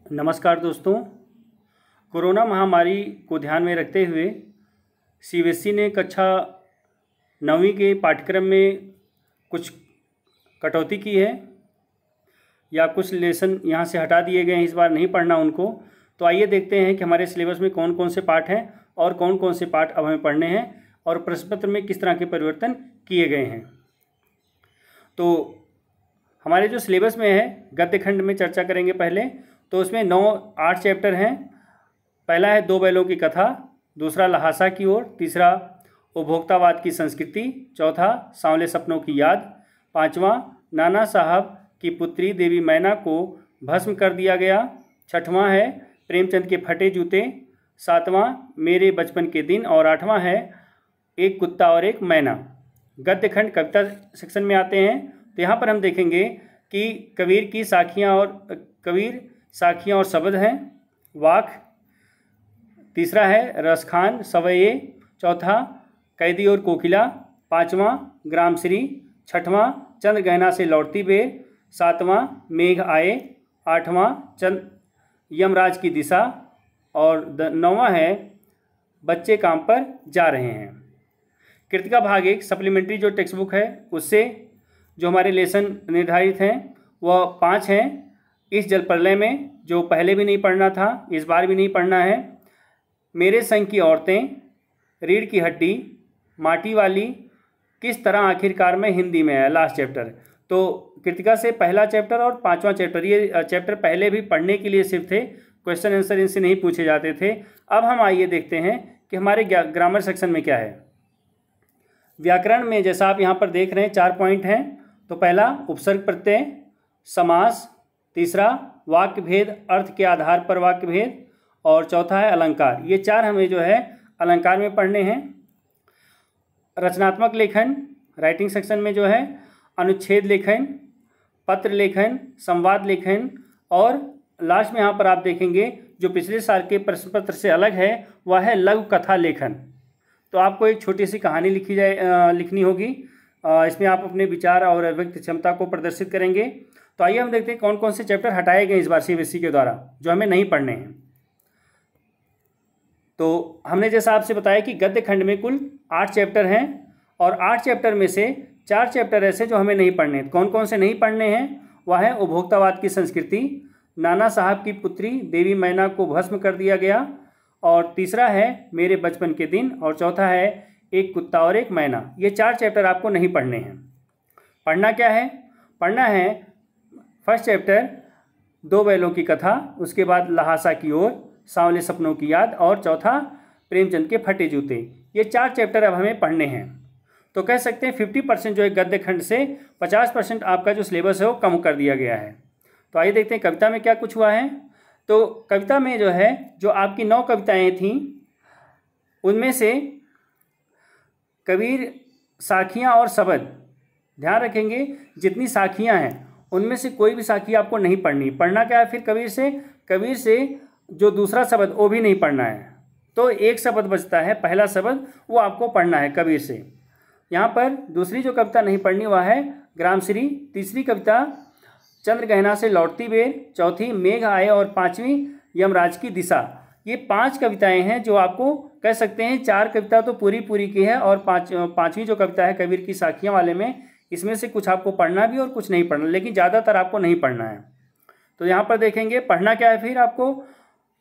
नमस्कार दोस्तों। कोरोना महामारी को ध्यान में रखते हुए सीबीएसई ने कक्षा 9वीं के पाठ्यक्रम में कुछ कटौती की है या कुछ लेसन यहाँ से हटा दिए गए हैं, इस बार नहीं पढ़ना उनको। तो आइए देखते हैं कि हमारे सिलेबस में कौन कौन से पाठ हैं और कौन कौन से पाठ अब हमें पढ़ने हैं और प्रश्न पत्र में किस तरह के परिवर्तन किए गए हैं। तो हमारे जो सिलेबस में है गद्य खंड में चर्चा करेंगे पहले। तो उसमें 8 चैप्टर हैं। पहला है 2 बैलों की कथा, दूसरा ल्हासा की ओर, तीसरा उपभोक्तावाद की संस्कृति, चौथा सांवले सपनों की याद, पांचवा नाना साहब की पुत्री देवी मैना को भस्म कर दिया गया, छठवां है प्रेमचंद के फटे जूते, सातवां मेरे बचपन के दिन और आठवां है एक कुत्ता और एक मैना। गद्य खंड कविता सेक्शन में आते हैं। तो यहाँ पर हम देखेंगे कि कबीर साखियाँ और शब्द हैं, वाक, तीसरा है रसखान सवये, चौथा कैदी और कोकिला, पांचवां ग्रामश्री, छठवां चंद्र गहना से लौटती बेर, सातवां मेघ आए, आठवां चंद यमराज की दिशा और 9वां है बच्चे काम पर जा रहे हैं। कृतिका भाग 1 सप्लीमेंट्री जो टेक्स्ट बुक है उससे जो हमारे लेसन निर्धारित हैं वह 5 हैं। इस जल प्रलय में जो पहले भी नहीं पढ़ना था इस बार भी नहीं पढ़ना है। मेरे संग की औरतें, रीढ़ की हड्डी, माटी वाली, किस तरह आखिरकार में हिंदी में है लास्ट चैप्टर। तो कृतिका से पहला चैप्टर और 5वां चैप्टर, ये चैप्टर पहले भी पढ़ने के लिए सिर्फ थे, क्वेश्चन आंसर इनसे नहीं पूछे जाते थे। अब हम आइए देखते हैं कि हमारे ग्रामर सेक्शन में क्या है। व्याकरण में जैसा आप यहाँ पर देख रहे हैं 4 पॉइंट हैं। तो पहला उपसर्ग प्रत्यय, समास, तीसरा वाक्य भेद, अर्थ के आधार पर वाक्य भेद, और चौथा है अलंकार। ये 4 हमें जो है अलंकार में पढ़ने हैं। रचनात्मक लेखन राइटिंग सेक्शन में जो है अनुच्छेद लेखन, पत्र लेखन, संवाद लेखन, और लास्ट में यहाँ पर आप देखेंगे जो पिछले साल के प्रश्न पत्र से अलग है वह है लघु कथा लेखन। तो आपको एक छोटी सी कहानी लिखनी होगी। इसमें आप अपने विचार और अभिव्यक्ति क्षमता को प्रदर्शित करेंगे। तो आइए हम देखते हैं कौन कौन से चैप्टर हटाए गए इस बार सीबीएसई के द्वारा जो हमें नहीं पढ़ने हैं। तो हमने जैसा आपसे बताया कि गद्य खंड में कुल 8 चैप्टर हैं और 8 चैप्टर में से 4 चैप्टर ऐसे जो हमें नहीं पढ़ने। कौन कौन से नहीं पढ़ने हैं वह है उपभोक्तावाद की संस्कृति, नाना साहब की पुत्री देवी मैना को भस्म कर दिया गया, और तीसरा है मेरे बचपन के दिन, और चौथा है एक कुत्ता और एक मैना। ये 4 चैप्टर आपको नहीं पढ़ने हैं। पढ़ना क्या है? पढ़ना है फर्स्ट चैप्टर 2 बैलों की कथा, उसके बाद ल्हासा की ओर, सांवले सपनों की याद, और चौथा प्रेमचंद के फटे जूते। ये 4 चैप्टर अब हमें पढ़ने हैं। तो कह सकते हैं 50% जो है गद्य खंड से 50% आपका जो सिलेबस है वो कम कर दिया गया है। तो आइए देखते हैं कविता में क्या कुछ हुआ है। तो कविता में जो है जो आपकी 9 कविताएं थीं उनमें से कबीर साखियाँ और शब्द, ध्यान रखेंगे जितनी साखियाँ हैं उनमें से कोई भी साखी आपको नहीं पढ़नी। पढ़ना क्या है फिर कबीर से जो दूसरा शब्द वो भी नहीं पढ़ना है। तो एक शब्द बचता है, पहला शब्द, वो आपको पढ़ना है कबीर से। यहाँ पर दूसरी जो कविता नहीं पढ़नी वह है ग्रामश्री, तीसरी कविता चंद्र गहना से लौटती बेर, चौथी मेघ आए, और 5वीं यमराज की दिशा। ये 5 कविताएं हैं जो आपको कह सकते हैं 4 कविता तो पूरी की है और 5वीं जो कविता है कबीर की साखियाँ वाले में, इसमें से कुछ आपको पढ़ना भी और कुछ नहीं पढ़ना, लेकिन ज़्यादातर आपको नहीं पढ़ना है। तो यहाँ पर देखेंगे पढ़ना क्या है फिर आपको।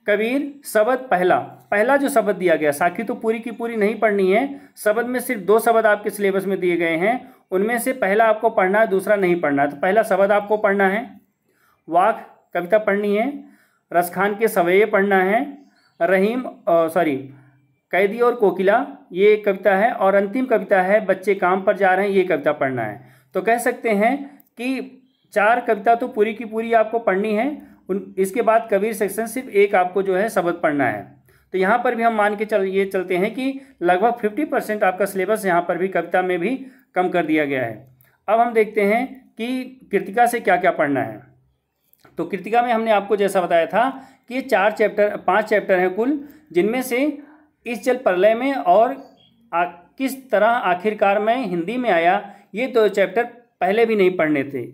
कबीर शब्द पहला जो शब्द दिया गया, साखी तो पूरी की पूरी नहीं पढ़नी है, शब्द में सिर्फ 2 शब्द आपके सिलेबस में दिए गए हैं, उनमें से पहला आपको पढ़ना है, दूसरा नहीं पढ़ना है। तो पहला शब्द आपको पढ़ना है, वाक कविता पढ़नी है, रसखान के सवैये पढ़ना है, कैदी और कोकिला ये एक कविता है, और अंतिम कविता है बच्चे काम पर जा रहे हैं, ये कविता पढ़ना है। तो कह सकते हैं कि 4 कविता तो पूरी की पूरी आपको पढ़नी है। इसके बाद कबीर सेक्शन सिर्फ एक आपको जो है शब्द पढ़ना है। तो यहाँ पर भी हम मान के चलते हैं कि लगभग 50% आपका सिलेबस यहाँ पर भी कविता में भी कम कर दिया गया है। अब हम देखते हैं कि कृतिका से क्या क्या पढ़ना है। तो कृतिका में हमने आपको जैसा बताया था कि ये 5 चैप्टर हैं कुल, जिनमें से इस जल प्रलय में और किस तरह आखिरकार में हिंदी में आया, ये 2 चैप्टर पहले भी नहीं पढ़ने थे,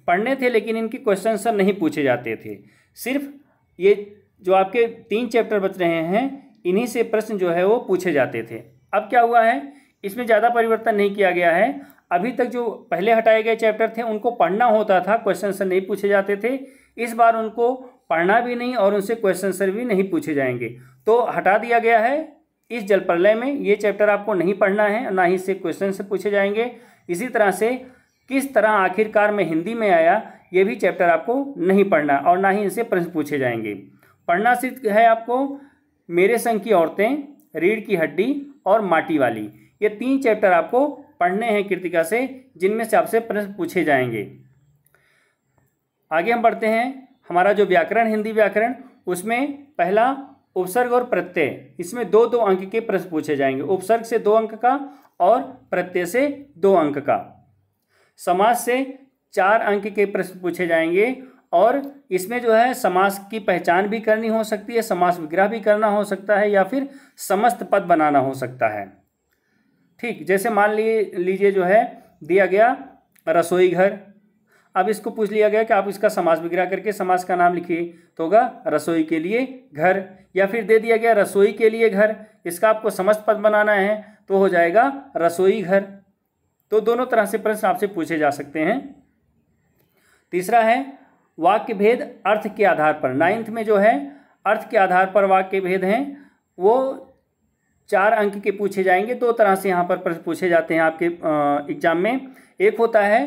पढ़ने थे लेकिन इनकी क्वेश्चन आंसर नहीं पूछे जाते थे। सिर्फ ये जो आपके 3 चैप्टर बच रहे हैं इन्हीं से प्रश्न जो है वो पूछे जाते थे। अब क्या हुआ है, इसमें ज़्यादा परिवर्तन नहीं किया गया है। अभी तक जो पहले हटाए गए चैप्टर थे उनको पढ़ना होता था, क्वेश्चन आंसर नहीं पूछे जाते थे। इस बार उनको पढ़ना भी नहीं और उनसे क्वेश्चन आंसर भी नहीं पूछे जाएंगे, तो हटा दिया गया है। इस जल प्रलय में ये चैप्टर आपको नहीं पढ़ना है, ना ही इससे क्वेश्चन आंसर पूछे जाएंगे। इसी तरह से किस तरह आखिरकार में हिंदी में आया ये भी चैप्टर आपको नहीं पढ़ना और ना ही इनसे प्रश्न पूछे जाएंगे। पढ़ना सिर्फ है आपको मेरे संग की औरतें, रीढ़ की हड्डी और माटी वाली, ये 3 चैप्टर आपको पढ़ने हैं कृतिका से, जिनमें से आपसे प्रश्न पूछे जाएंगे। आगे हम बढ़ते हैं। हमारा जो व्याकरण, हिंदी व्याकरण, उसमें पहला उपसर्ग और प्रत्यय, इसमें 2-2 अंक के प्रश्न पूछे जाएंगे। उपसर्ग से 2 अंक का और प्रत्यय से 2 अंक का। समास से 4 अंक के प्रश्न पूछे जाएंगे और इसमें जो है समास की पहचान भी करनी हो सकती है, समास विग्रह भी करना हो सकता है या फिर समस्त पद बनाना हो सकता है। ठीक, जैसे मान लीजिए जो है दिया गया रसोई घर, अब इसको पूछ लिया गया कि आप इसका समास विग्रह करके समास का नाम लिखिए, तो होगा रसोई के लिए घर। या फिर दे दिया गया रसोई के लिए घर, इसका आपको समस्त पद बनाना है तो हो जाएगा रसोई घर। तो दोनों तरह से प्रश्न आपसे पूछे जा सकते हैं। तीसरा है वाक्य भेद अर्थ के आधार पर। 9th में जो है अर्थ के आधार पर वाक्य भेद हैं वो 4 अंक के पूछे जाएंगे। 2 तरह से यहाँ पर प्रश्न पूछे जाते हैं आपके एग्जाम में। एक होता है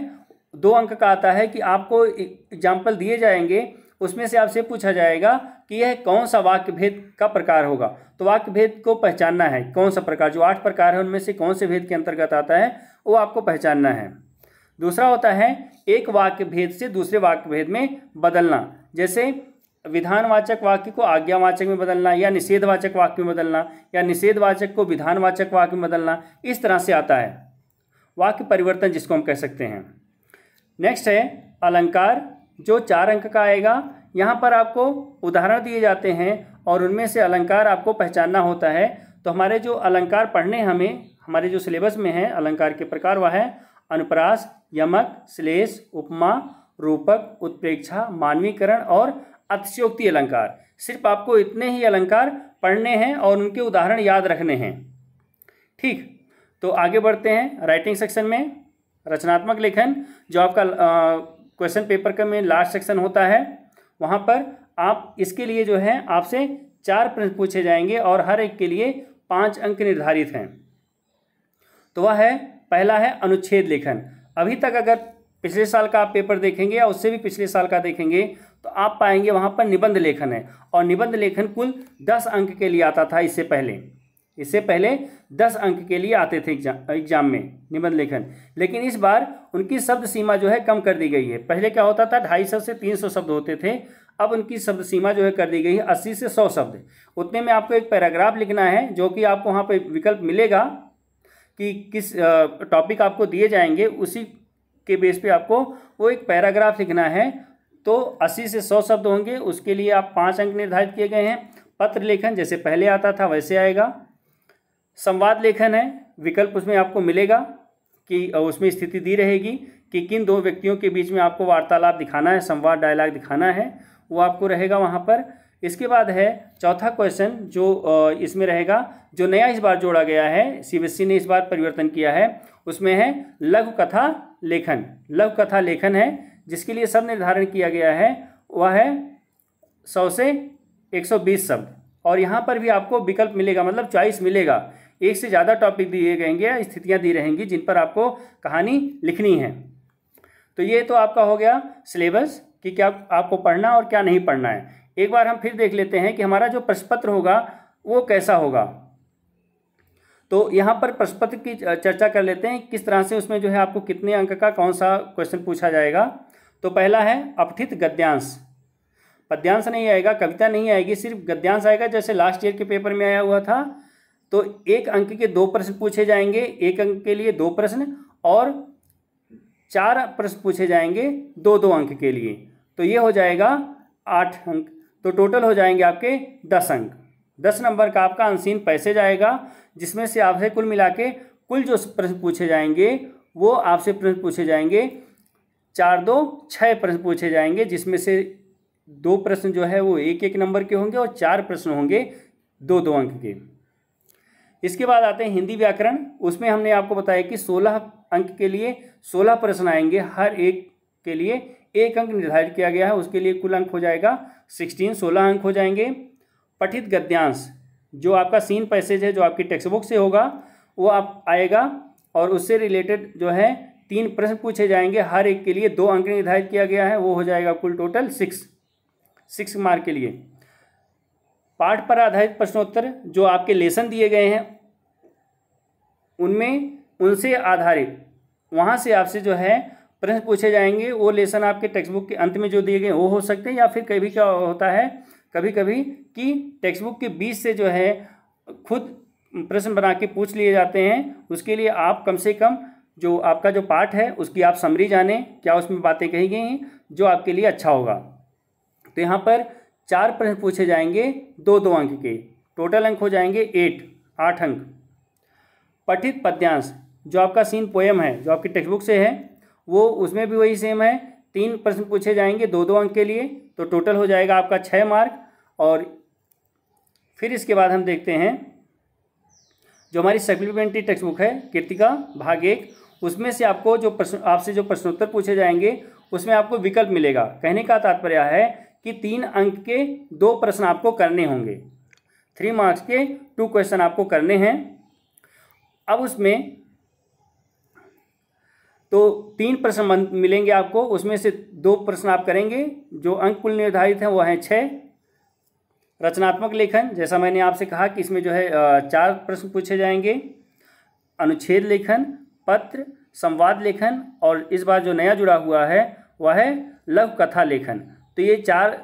2 अंक का आता है कि आपको एग्जाम्पल दिए जाएंगे, उसमें से आपसे पूछा जाएगा कि यह कौन सा वाक्य भेद का प्रकार होगा। तो वाक्य भेद को पहचानना है, कौन सा प्रकार, जो 8 प्रकार है उनमें से कौन से भेद के अंतर्गत आता है वो आपको पहचानना है। दूसरा होता है एक वाक्य भेद से दूसरे वाक्य भेद में बदलना, जैसे विधानवाचक वाक्य को आज्ञावाचक में बदलना या निषेधवाचक वाक्य में बदलना या निषेधवाचक को विधानवाचक वाक्य में बदलना, इस तरह से आता है वाक्य परिवर्तन, जिसको हम कह सकते हैं। नेक्स्ट है अलंकार, जो 4 अंक का आएगा। यहाँ पर आपको उदाहरण दिए जाते हैं और उनमें से अलंकार आपको पहचानना होता है। तो हमारे जो अलंकार पढ़ने हमारे जो सिलेबस में है अलंकार के प्रकार, वह है अनुप्रास, यमक, श्लेष, उपमा, रूपक, उत्प्रेक्षा, मानवीकरण और अतिशयोक्ति अलंकार। सिर्फ आपको इतने ही अलंकार पढ़ने हैं और उनके उदाहरण याद रखने हैं। ठीक, तो आगे बढ़ते हैं राइटिंग सेक्शन में। रचनात्मक लेखन, जो आपका क्वेश्चन पेपर का में लास्ट सेक्शन होता है, वहाँ पर आप इसके लिए जो है आपसे 4 प्रश्न पूछे जाएंगे और हर एक के लिए 5 अंक निर्धारित हैं। तो वह है, पहला है अनुच्छेद लेखन। अभी तक अगर पिछले साल का आप पेपर देखेंगे या उससे भी पिछले साल का देखेंगे तो आप पाएंगे वहाँ पर निबंध लेखन है, और निबंध लेखन कुल 10 अंक के लिए आता था। इससे पहले 10 अंक के लिए आते थे एग्जाम में निबंध लेखन, लेकिन इस बार उनकी शब्द सीमा जो है कम कर दी गई है। पहले क्या होता था 250 से 300 शब्द होते थे, अब उनकी शब्द सीमा जो है कर दी गई है 80 से 100 शब्द। उतने में आपको एक पैराग्राफ लिखना है, जो कि आपको वहाँ पर विकल्प मिलेगा कि किस टॉपिक आपको दिए जाएंगे, उसी के बेस पे आपको वो एक पैराग्राफ लिखना है। तो 80 से 100 शब्द होंगे, उसके लिए आप 5 अंक निर्धारित किए गए हैं। पत्र लेखन जैसे पहले आता था वैसे आएगा। संवाद लेखन है, विकल्प उसमें आपको मिलेगा कि उसमें स्थिति दी रहेगी कि किन 2 व्यक्तियों के बीच में आपको वार्तालाप दिखाना है, संवाद डायलॉग दिखाना है, वो आपको रहेगा वहाँ पर। इसके बाद है चौथा क्वेश्चन जो इसमें रहेगा, जो नया इस बार जोड़ा गया है, सीबीएसई ने इस बार परिवर्तन किया है, उसमें है लघु कथा लेखन। लघु कथा लेखन है जिसके लिए शब्द निर्धारण किया गया है, वह है 100 से 120 शब्द। और यहाँ पर भी आपको विकल्प मिलेगा, मतलब चॉइस मिलेगा। एक से ज़्यादा टॉपिक दिए गएंगे, स्थितियाँ दी रहेंगी जिन पर आपको कहानी लिखनी है। तो ये तो आपका हो गया सिलेबस कि क्या आपको पढ़ना और क्या नहीं पढ़ना है। एक बार हम फिर देख लेते हैं कि हमारा जो प्रश्न पत्र होगा वो कैसा होगा। तो यहाँ पर प्रश्न पत्र की चर्चा कर लेते हैं, किस तरह से उसमें जो है आपको कितने अंक का कौन सा क्वेश्चन पूछा जाएगा। तो पहला है अपठित गद्यांश। पद्यांश नहीं आएगा, कविता नहीं आएगी, सिर्फ गद्यांश आएगा, जैसे लास्ट ईयर के पेपर में आया हुआ था। तो 1 अंक के 2 प्रश्न पूछे जाएंगे, 1 अंक के लिए 2 प्रश्न, और 4 प्रश्न पूछे जाएंगे 2-2 अंक के लिए। तो ये हो जाएगा 8 अंक। तो टोटल हो जाएंगे आपके 10 अंक। 10 नंबर का आपका अनसीन पैसेज आएगा, जिसमें से आपसे कुल मिला के कुल जो प्रश्न पूछे जाएंगे वो आपसे प्रश्न पूछे जाएंगे 4-2 6 प्रश्न पूछे जाएंगे, जिसमें से 2 प्रश्न जो है वो 1-1 नंबर के होंगे और 4 प्रश्न होंगे 2-2 अंक के। इसके बाद आते हैं हिंदी व्याकरण। उसमें हमने आपको बताया कि 16 अंक के लिए 16 प्रश्न आएंगे, हर एक के लिए 1 अंक निर्धारित किया गया है। उसके लिए कुल अंक हो जाएगा 16 अंक हो जाएंगे। पठित गद्यांश जो आपका सीन पैसेज है, जो आपकी टेक्स्ट बुक से होगा वो आप आएगा और उससे रिलेटेड जो है 3 प्रश्न पूछे जाएंगे, हर एक के लिए 2 अंक निर्धारित किया गया है। वो हो जाएगा कुल टोटल 6 मार्क के लिए। पाठ पर आधारित प्रश्नोत्तर जो आपके लेसन दिए गए हैं उनमें उनसे आधारित वहाँ से आपसे जो है प्रश्न पूछे जाएंगे। वो लेसन आपके टेक्स्ट बुक के अंत में जो दिए गए वो हो सकते हैं, या फिर कभी क्या होता है कभी कभी कि टेक्स्ट बुक के बीच से जो है खुद प्रश्न बना के पूछ लिए जाते हैं। उसके लिए आप कम से कम जो आपका जो पाठ है उसकी आप समरी जानें, क्या उसमें बातें कही गई हैं, जो आपके लिए अच्छा होगा। तो यहाँ पर 4 प्रश्न पूछे जाएंगे 2-2 अंक के, टोटल अंक हो जाएंगे 8 अंक। पठित पद्यांश जो आपका सीन पोएम है, जो आपकी टेक्स्ट बुक से है, वो उसमें भी वही सेम है। 3 प्रश्न पूछे जाएंगे 2-2 अंक के लिए, तो टोटल हो जाएगा आपका 6 मार्क। और फिर इसके बाद हम देखते हैं जो हमारी सप्लीमेंट्री टेक्स्ट बुक है कृतिका भाग 1, उसमें से आपको जो प्रश्न आपसे जो प्रश्नोत्तर पूछे जाएंगे उसमें आपको विकल्प मिलेगा। कहने का तात्पर्य है कि 3 अंक के 2 प्रश्न आपको करने होंगे, 3 मार्क्स के 2 क्वेश्चन आपको करने हैं। अब उसमें तो 3 प्रश्न मिलेंगे आपको, उसमें से 2 प्रश्न आप करेंगे। जो अंक कुल निर्धारित हैं वो हैं 6। रचनात्मक लेखन जैसा मैंने आपसे कहा कि इसमें जो है 4 प्रश्न पूछे जाएंगे। अनुच्छेद लेखन, पत्र, संवाद लेखन, और इस बार जो नया जुड़ा हुआ है वह है लघु कथा लेखन। तो ये 4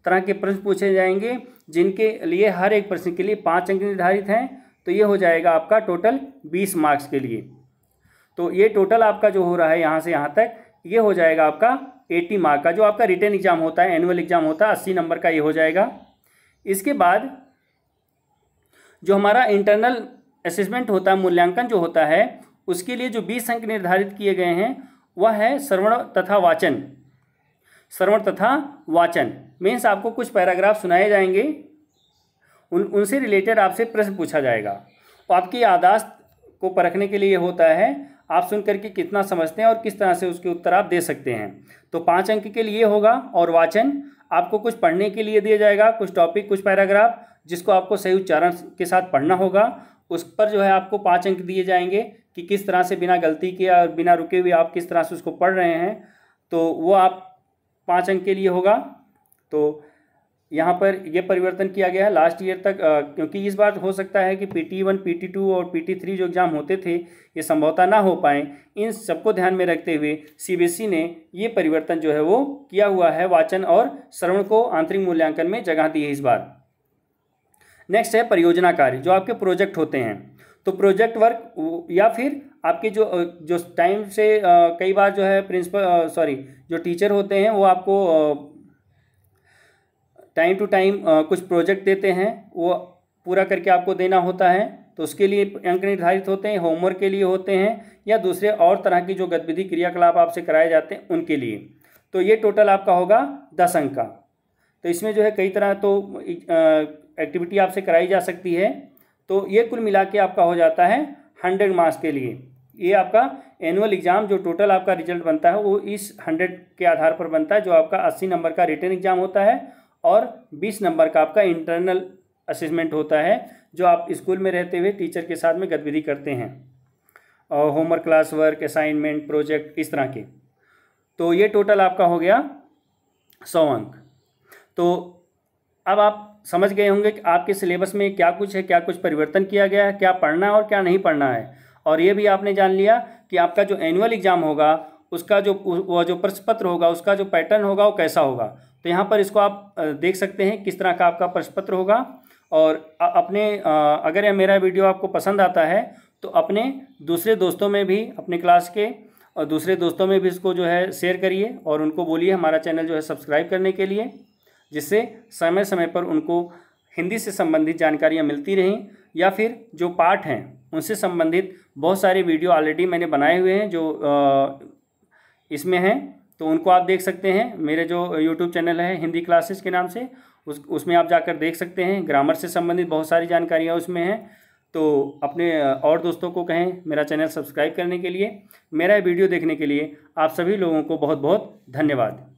तरह के प्रश्न पूछे जाएंगे, जिनके लिए हर एक प्रश्न के लिए 5 अंक निर्धारित हैं। तो ये हो जाएगा आपका टोटल 20 मार्क्स के लिए। तो ये टोटल आपका जो हो रहा है यहाँ से यहाँ तक, ये हो जाएगा आपका 80 मार्क का। जो आपका रिटन एग्जाम होता है, एनुअल एग्जाम होता है, 80 नंबर का ये हो जाएगा। इसके बाद जो हमारा इंटरनल असेसमेंट होता है, मूल्यांकन जो होता है, उसके लिए जो 20 अंक निर्धारित किए गए हैं वह है श्रवण तथा वाचन। श्रवण तथा वाचन मीन्स आपको कुछ पैराग्राफ सुनाए जाएंगे, उनसे रिलेटेड आपसे प्रश्न पूछा जाएगा। और आपकी याददाश्त को परखने के लिए होता है आप सुन करके कितना समझते हैं और किस तरह से उसके उत्तर आप दे सकते हैं। तो 5 अंक के लिए होगा। और वाचन आपको कुछ पढ़ने के लिए दिया जाएगा, कुछ टॉपिक, कुछ पैराग्राफ, जिसको आपको सही उच्चारण के साथ पढ़ना होगा। उस पर जो है आपको 5 अंक दिए जाएंगे कि किस तरह से बिना गलती के और बिना रुके हुए आप किस तरह से उसको पढ़ रहे हैं। तो वो आप 5 अंक के लिए होगा। तो यहाँ पर ये परिवर्तन किया गया है लास्ट ईयर तक, क्योंकि इस बार हो सकता है कि PT1, PT2 और PT3 जो एग्ज़ाम होते थे ये संभवतः ना हो पाए। इन सबको ध्यान में रखते हुए CBSE ने ये परिवर्तन जो है वो किया हुआ है। वाचन और श्रवण को आंतरिक मूल्यांकन में जगह दी है इस बार। नेक्स्ट है परियोजना कार्य, जो आपके प्रोजेक्ट होते हैं। तो प्रोजेक्ट वर्क या फिर आपके जो टाइम से कई बार जो है जो टीचर होते हैं वो आपको टाइम टू टाइम कुछ प्रोजेक्ट देते हैं, वो पूरा करके आपको देना होता है। तो उसके लिए अंक निर्धारित होते हैं, होमवर्क के लिए होते हैं, या दूसरे और तरह की जो गतिविधि क्रियाकलाप आपसे कराए जाते हैं उनके लिए। तो ये टोटल आपका होगा 10 अंक का। तो इसमें जो है कई तरह तो एक्टिविटी आपसे कराई जा सकती है। तो ये कुल मिला के आपका हो जाता है 100 मार्क्स के लिए। ये आपका एनुअल एग्ज़ाम जो टोटल आपका रिजल्ट बनता है वो इस 100 के आधार पर बनता है, जो आपका 80 नंबर का रिटन एग्ज़ाम होता है और 20 नंबर का आपका इंटरनल असेसमेंट होता है, जो आप स्कूल में रहते हुए टीचर के साथ में गतिविधि करते हैं, और homework, class work, assignment, project, इस तरह के। तो ये टोटल आपका हो गया 100 अंक। तो अब आप समझ गए होंगे कि आपके सिलेबस में क्या कुछ है, क्या कुछ परिवर्तन किया गया है, क्या पढ़ना है और क्या नहीं पढ़ना है। और ये भी आपने जान लिया कि आपका जो एनुअल एग्ज़ाम होगा उसका जो प्रश्न पत्र होगा, उसका जो पैटर्न होगा वो कैसा होगा। तो यहाँ पर इसको आप देख सकते हैं किस तरह का आपका प्रश्न पत्र होगा। और अपने अगर यह मेरा वीडियो आपको पसंद आता है तो अपने दूसरे दोस्तों में भी, अपने क्लास के और दूसरे दोस्तों में भी इसको जो है शेयर करिए, और उनको बोलिए हमारा चैनल जो है सब्सक्राइब करने के लिए, जिससे समय समय पर उनको हिंदी से संबंधित जानकारियाँ मिलती रहें, या फिर जो पाठ हैं उनसे संबंधित बहुत सारे वीडियो ऑलरेडी मैंने बनाए हुए हैं जो इसमें हैं। तो उनको आप देख सकते हैं। मेरे जो यूट्यूब चैनल है हिंदी क्लासेस के नाम से, उसमें आप जाकर देख सकते हैं। ग्रामर से संबंधित बहुत सारी जानकारियाँ उसमें हैं। तो अपने और दोस्तों को कहें मेरा चैनल सब्सक्राइब करने के लिए। मेरा वीडियो देखने के लिए आप सभी लोगों को बहुत बहुत धन्यवाद।